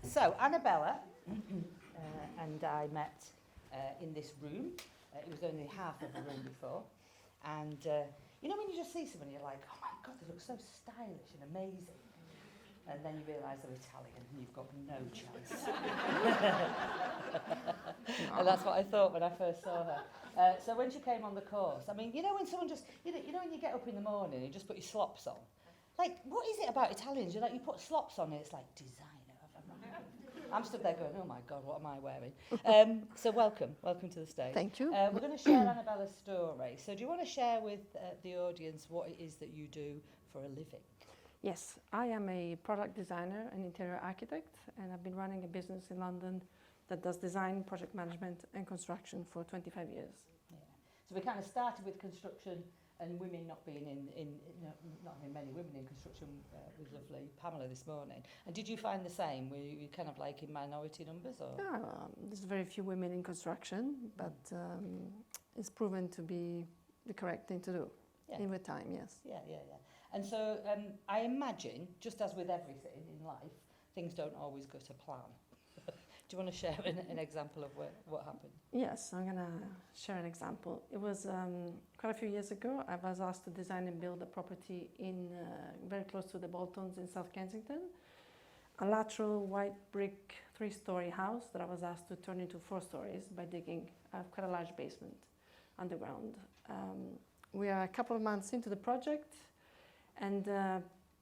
So Annabella and I met in this room. It was only half of the room before. And you know when you just see someone, you're like, oh my God, they look so stylish and amazing. And then you realise they're Italian and you've got no chance. And that's what I thought when I first saw her. So when she came on the course, I mean, you know when someone just, you know when you get up in the morning and you just put your slops on? Like, what is it about Italians? You're like, you put slops on and it's like designer. I'm stood there going, oh my God, what am I wearing? So welcome to the stage. Thank you. We're going to share Annabella's story. So do you want to share with the audience what it is that you do for a living? Yes, I am a product designer and interior architect, and I've been running a business in London that does design, project management and construction for 25 years. Yeah. So we kind of started with construction and women not being not having many women in construction with lovely Pamela this morning. And did you find the same? Were you kind of like in minority numbers? Or? There's very few women in construction, but it's proven to be the correct thing to do with time, yes. Yeah. And so I imagine, just as with everything in life, things don't always go to plan. Do you want to share an example of what happened? Yes, I'm going to share an example. It was quite a few years ago. I was asked to design and build a property in very close to the Boltons in South Kensington. A lateral white brick 3-story house that I was asked to turn into 4 stories by digging quite a large basement underground. We are a couple of months into the project, and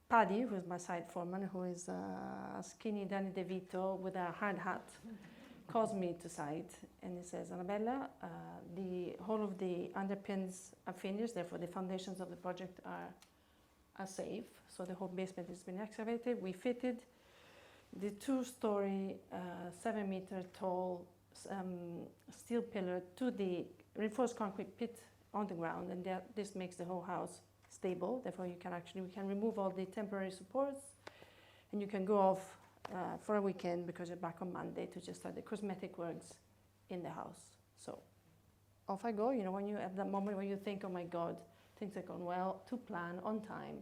Paddy, who is my site foreman, who is a skinny Danny DeVito with a hard hat, calls me to site and he says, Annabella, the whole of the underpins are finished, therefore the foundations of the project are safe. So the whole basement has been excavated. We fitted the 2-story, 7-meter tall steel pillar to the reinforced concrete pit on the ground, and this makes the whole house stable. Therefore, we can remove all the temporary supports, and you can go off for a weekend because you're back on Monday to just start the cosmetic works in the house. So off I go. You know, when you have that moment where you think, oh my God, things have gone well, to plan, on time.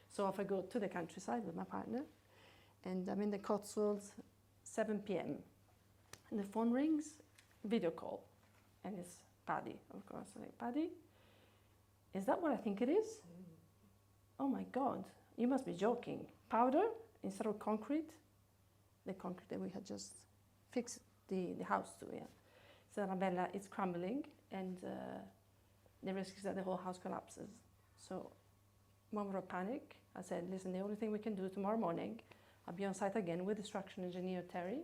So off I go to the countryside with my partner, and I'm in the Cotswolds, 7 p.m. And the phone rings, video call, and it's Paddy, of course. I'm like, Paddy, is that what I think it is? Oh my God, you must be joking. Powder instead of concrete? The concrete that we had just fixed the house to, yeah. So Annabella, it's crumbling, and the risk is that the whole house collapses. So, moment of panic, I said, listen, the only thing we can do tomorrow morning, I'll be on site again with the structural engineer Terry,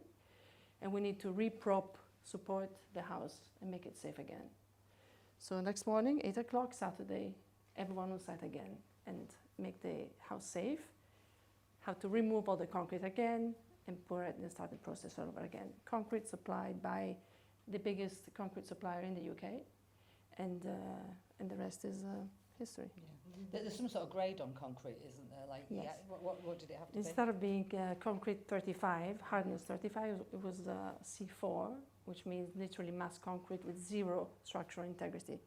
and we need to re-prop, support the house and make it safe again. So next morning, 8 o'clock, Saturday, everyone on site again and make the house safe. Have to remove all the concrete again and pour it and start the process all over again. Concrete supplied by the biggest concrete supplier in the UK, and the rest is history. Yeah. There's some sort of grade on concrete, isn't there? Like, yes. Yeah, what did it have to be? Instead of being concrete 35, hardness 35, it was C4, which means literally mass concrete with 0 structural integrity.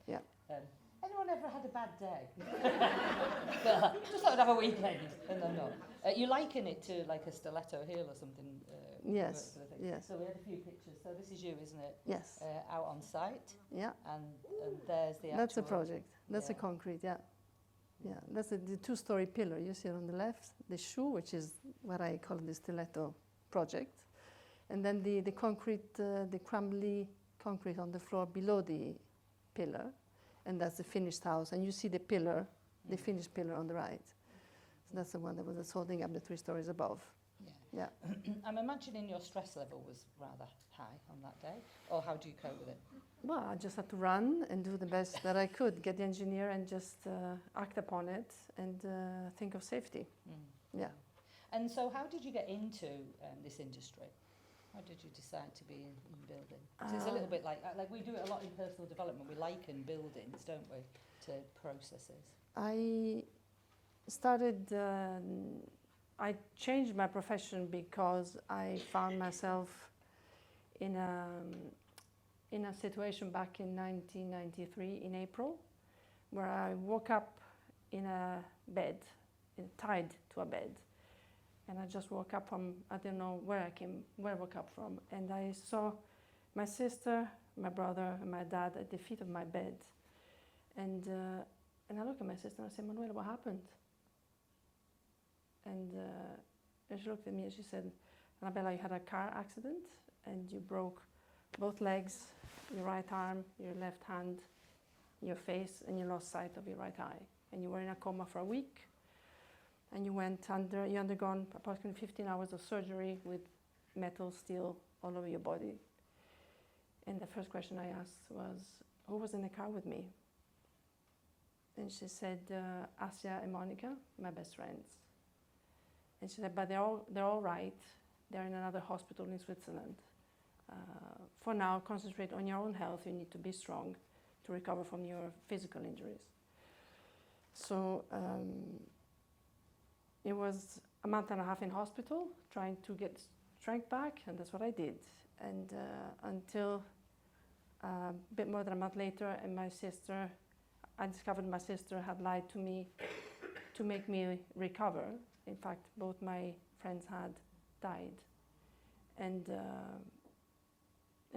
Yeah. Anyone ever had a bad day? Just thought I'd have a weekend, and then not. You liken it to like a stiletto heel or something? Yes, yes. So we had a few pictures. So this is you, isn't it? Yes. Out on site. Yeah. And there's the actual... That's a project. That's a concrete, yeah. Yeah, that's the 2-story pillar. You see it on the left, the shoe, which is what I call the stiletto project. And then the concrete, the crumbly concrete on the floor below the pillar. And that's the finished house. And you see the pillar, the finished pillar on the right. So that's the one that was holding up the 3 stories above. Yeah. I'm imagining your stress level was rather high on that day. Or how do you cope with it? Well, I just had to run and do the best that I could, get the engineer and just act upon it and think of safety. Yeah. And so how did you get into this industry? How did you decide to be in building? 'Cause it's a little bit like we do it a lot in personal development. We liken buildings, don't we, to processes. I started, I changed my profession because I found myself in a situation back in 1993 in April, where I woke up in a bed, tied to a bed, And I just woke up from, I didn't know where I woke up from. And I saw my sister, my brother, and my dad at the feet of my bed. And I looked at my sister and I said, Manuela, what happened? And she looked at me and she said, Annabella, you had a car accident and you broke both legs, your right arm, your left hand, your face, and you lost sight of your right eye. And you were in a coma for a week. And you undergone approximately 15 hours of surgery with metal, steel all over your body. And the first question I asked was, who was in the car with me? And she said, Asia and Monica, my best friends. And she said, but they're all right. They're in another hospital in Switzerland. For now, concentrate on your own health. You need to be strong to recover from your physical injuries. So it was a month and a half in hospital, trying to get strength back, and that's what I did. And until a bit more than a month later, and I discovered my sister had lied to me to make me recover. In fact, both my friends had died. And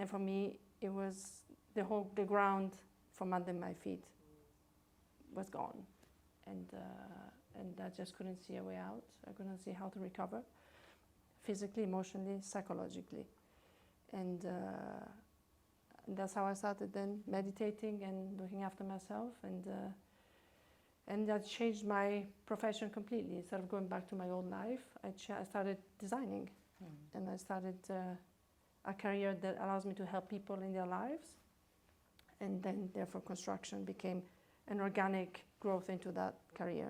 for me, it was the ground from under my feet was gone. And I just couldn't see a way out. I couldn't see how to recover, physically, emotionally, psychologically. And that's how I started then meditating and looking after myself. And that changed my profession completely. Instead of going back to my old life, I started designing. And I started a career that allows me to help people in their lives. And then, therefore, construction became an organic growth into that career.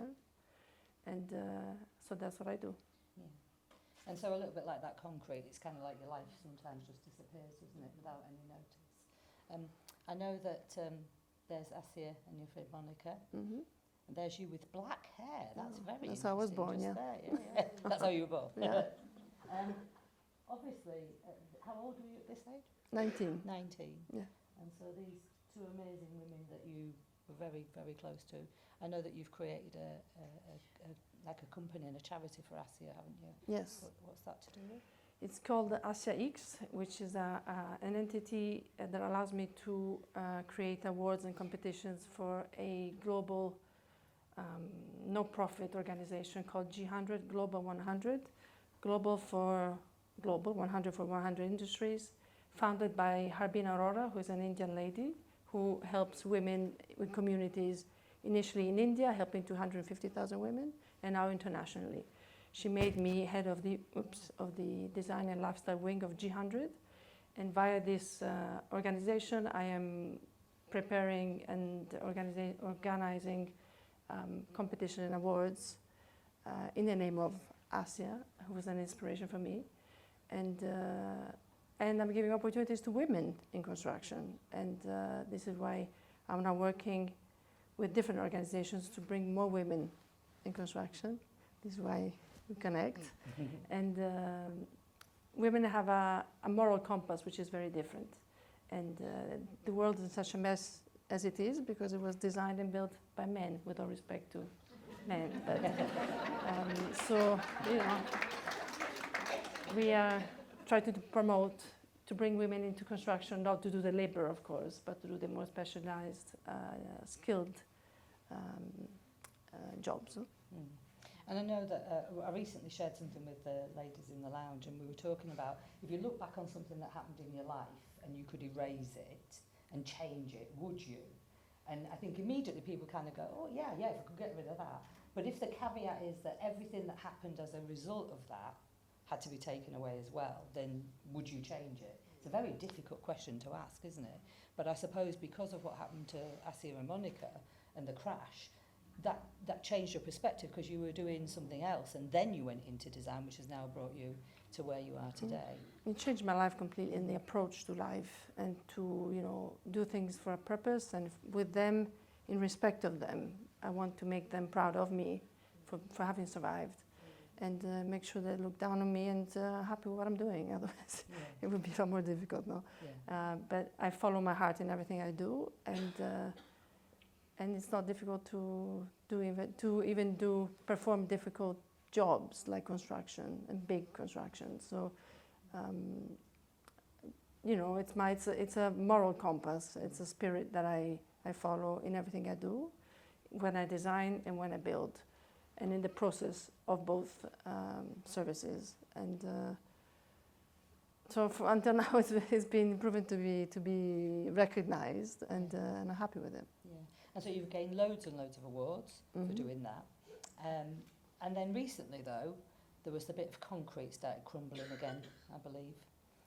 And so that's what I do. Yeah. And so a little bit like that concrete, it's kind of like your life sometimes just disappears, doesn't it, without any notice. I know that there's Asia and your friend Monica. Mm-hmm. And there's you with black hair. That's very interesting. That's how I was born, yeah. Yeah. That's how you were born. Yeah. Obviously, how old were you at this age? 19. 19. Yeah. And so these two amazing women that you were very, very close to. I know that you've created like a company and a charity for Asia, haven't you? Yes. What's that to do with? It's called Asia X, which is an entity that allows me to create awards and competitions for a global no-profit organization called G100, Global 100. Global, 100 for 100 industries, founded by Harbin Arora, who is an Indian lady who helps women with communities, initially in India, helping 250,000 women, and now internationally. She made me head of the design and lifestyle wing of G100, and via this organization, I am preparing and organizing competition and awards in the name of Asia, who was an inspiration for me, and I'm giving opportunities to women in construction, and this is why I'm now working with different organizations to bring more women in construction. This is why we connect. And women have a moral compass which is very different. And the world is such a mess as it is because it was designed and built by men, with all respect to men. But, so, we try to promote, to bring women into construction, not to do the labor, of course, but to do the more specialized, skilled jobs. Mm. And I know that I recently shared something with the ladies in the lounge, and we were talking about if you look back on something that happened in your life and you could erase it and change it, would you? And I think immediately people kind of go, oh yeah, if I could get rid of that. But if the caveat is that everything that happened as a result of that had to be taken away as well, then would you change it? It's a very difficult question to ask, isn't it? But I suppose because of what happened to Asia and Monica and the crash, that changed your perspective because you were doing something else and then you went into design, which has now brought you to where you are today. It changed my life completely in the approach to life and to, do things for a purpose and with them, in respect of them. I want to make them proud of me for having survived and make sure they look down on me and happy with what I'm doing. Otherwise, it would be a lot more difficult, no? Yeah. But I follow my heart in everything I do, and it's not difficult to perform difficult jobs like construction and big construction. So, you know, it's a moral compass. It's a spirit that I follow in everything I do, when I design and when I build, and in the process of both services. And so until now, it's been proven to be recognized, and I'm happy with it. Yeah. And so you've gained loads and loads of awards for doing that. And then recently, though, there was a bit of concrete started crumbling again, I believe,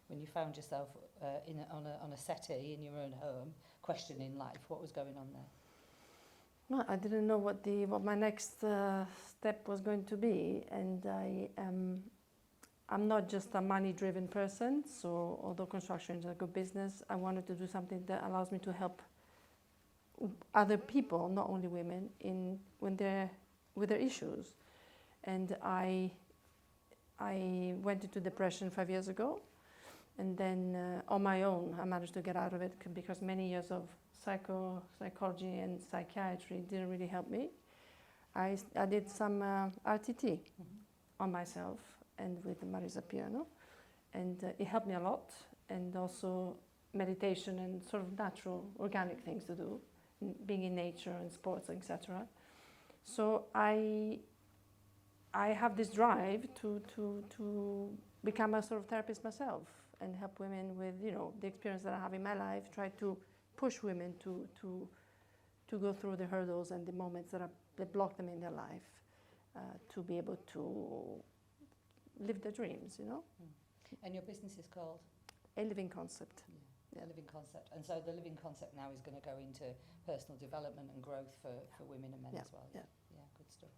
when you found yourself on a settee in your own home, questioning life. What was going on there? Well, I didn't know what my next step was going to be, and I'm not just a money-driven person. So although construction is a good business, I wanted to do something that allows me to help other people, not only women, with their issues. And I went into depression 5 years ago, and then on my own I managed to get out of it, because many years of psychology and psychiatry didn't really help me. I did some RTT on myself and with Marisa Piano, and it helped me a lot, and also meditation and sort of natural, organic things to do, being in nature and sports, etc. So I have this drive to become a sort of therapist myself and help women with, you know, the experience that I have in my life, try to push women to go through the hurdles and the moments that block them in their life, to be able to live their dreams, you know. And your business is called? A Living Concept. Yeah. A Living Concept. And so the Living Concept now is going to go into personal development and growth for women and men as well. Yeah. Yeah, good stuff.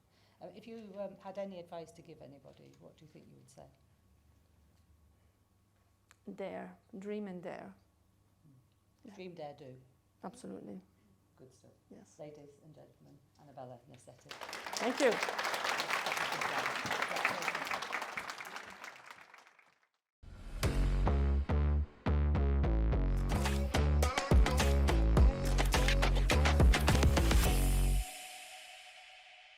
If you had any advice to give anybody, what do you think you would say? Dare, dream and dare. Yeah. Dream, dare, do. Absolutely. Good stuff. Yes. Ladies and gentlemen, Annabella Nassetti. Thank you.